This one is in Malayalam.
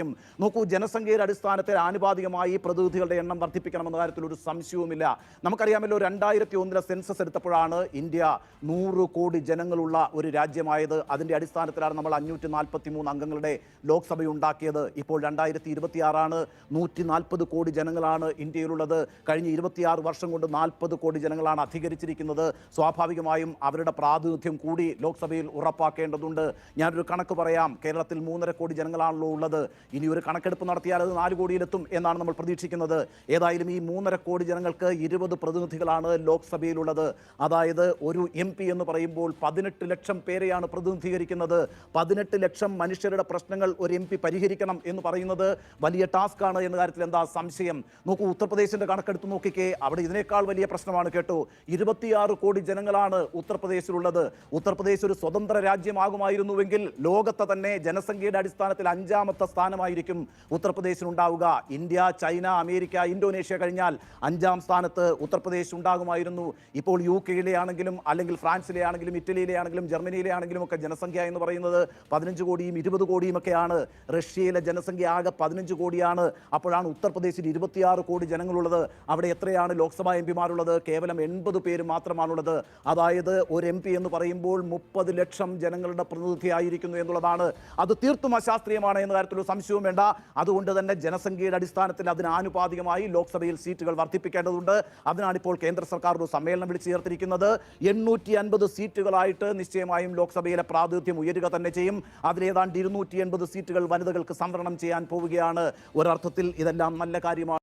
വർദ്ധിക്കും. നോക്കൂ, ജനസംഖ്യയുടെ അടിസ്ഥാനത്തിൽ ആനുപാതികമായി പ്രതിനിധികളുടെ എണ്ണം വർദ്ധിപ്പിക്കണമെന്ന കാര്യത്തിൽ ഒരു സംശയവുമില്ല. നമുക്കറിയാമല്ലോ, 2001 സെൻസസ് എടുത്തപ്പോഴാണ് ഇന്ത്യ 100 കോടി ജനങ്ങളുള്ള ഒരു രാജ്യമായത്. അതിൻ്റെ അടിസ്ഥാനത്തിലാണ് നമ്മൾ 543 അംഗങ്ങളുടെ ലോക്സഭ ഉണ്ടാക്കിയത്. ഇപ്പോൾ 2026 140 കോടി ജനങ്ങളാണ് ഇന്ത്യയിലുള്ളത്. കഴിഞ്ഞ 26 വർഷം കൊണ്ട് 40 കോടി ജനങ്ങളാണ് അധികരിച്ചിരിക്കുന്നത്. സ്വാഭാവികമായും അവരുടെ പ്രാതിനിധ്യം കൂടി ലോക്സഭയിൽ ഉറപ്പാക്കേണ്ടതുണ്ട്. ഞാനൊരു കണക്ക് പറയാം. കേരളത്തിൽ 3.5 കോടി ജനങ്ങളാണല്ലോ ഉള്ളത്. ഇനി ഒരു കണക്കെടുപ്പ് നടത്തിയാൽ അത് 4 കോടിയിലെത്തും എന്നാണ് നമ്മൾ പ്രതീക്ഷിക്കുന്നത്. ഏതായാലും ഈ 3.5 കോടി ജനങ്ങൾക്ക് 20 പ്രതിനിധികളാണ് ലോക്സഭയിലുള്ളത്. അതായത് ഒരു MP എന്ന് പറയുമ്പോൾ 18 ലക്ഷം പേരെയാണ് പ്രതിനിധീകരിക്കുന്നത്. 18 ലക്ഷം മനുഷ്യരുടെ പ്രശ്നങ്ങൾ ഒരു MP പരിഹരിക്കണം എന്ന് പറയുന്നത് വലിയ ടാസ്ക്കാണ് എന്ന കാര്യത്തിൽ എന്താ സംശയം? നോക്കൂ, ഉത്തർപ്രദേശിന്റെ കണക്കെടുത്ത് നോക്കിക്കേ. അവിടെ ഇതിനേക്കാൾ വലിയ പ്രശ്നമാണ് കേട്ടോ. 26 കോടി ജനങ്ങളാണ് ഉത്തർപ്രദേശിലുള്ളത്. ഉത്തർപ്രദേശ് ഒരു സ്വതന്ത്ര രാജ്യമാകുമായിരുന്നുവെങ്കിൽ ലോകത്തെ തന്നെ ജനസംഖ്യയുടെ അടിസ്ഥാനത്തിൽ 5ാമത്തെ സ്ഥാനമായിരിക്കും ഉത്തർപ്രദേശിനുണ്ടാവുക. ഇന്ത്യ, ചൈന, അമേരിക്ക, ഇന്തോനേഷ്യ കഴിഞ്ഞാൽ 5ാം സ്ഥാനത്ത് ഉത്തർപ്രദേശ് ഉണ്ടാകുമായിരുന്നു. ഇപ്പോൾ UK ആണെങ്കിലും അല്ലെങ്കിൽ ഫ്രാൻസിലെ ആണെങ്കിലും ഇറ്റലിയിലെ ആണെങ്കിലും ജർമ്മനിയിലെ ആണെങ്കിലും ഒക്കെ ജനസംഖ്യ എന്ന് പറയുന്നത് 15 കോടിയും 20 കോടിയും ഒക്കെയാണ്. റഷ്യയിലെ ജനസംഖ്യ ആകെ 15 കോടിയാണ്. അപ്പോഴാണ് ഉത്തർപ്രദേശിൽ 26 കോടി ജനങ്ങളുള്ളത്. അവിടെ എത്രയാണ് ലോക്സഭാ MPമാരുള്ളത്? കേവലം 80 പേര് മാത്രമാണുള്ളത്. അതായത് ഒരു MP എന്ന് പറയുമ്പോൾ 30 ലക്ഷം ജനങ്ങളുടെ പ്രതിനിധിയായിരിക്കുന്നു എന്നുള്ളതാണ്. അത് തീർത്തും അശാസ്ത്രീയമാണ് എന്ന കാര്യത്തിൽ സംശയവും വേണ്ട. അതുകൊണ്ട് തന്നെ ജനസംഖ്യയുടെ അടിസ്ഥാനത്തിൽ അതിനാനുപാതികമായി ലോക്സഭയിൽ സീറ്റുകൾ വർദ്ധിപ്പിക്കേണ്ടതുണ്ട്. അതിനാണിപ്പോൾ കേന്ദ്ര സർക്കാർ ഒരു സമ്മേളനം വിളിച്ചു ചേർത്തിരിക്കുന്നത്. 850 സീറ്റുകളായിട്ട് നിശ്ചയമായും ലോക്സഭയിലെ പ്രാതിനിധ്യം ഉയരുക തന്നെ ചെയ്യും. അതിലേതാണ്ട് 280 സീറ്റുകൾ വനിതകൾക്ക് സംവരണം ചെയ്യാൻ പോവുകയാണ്. ഒരർത്ഥത്തിൽ ഇതെല്ലാം നല്ല കാര്യമാണ്.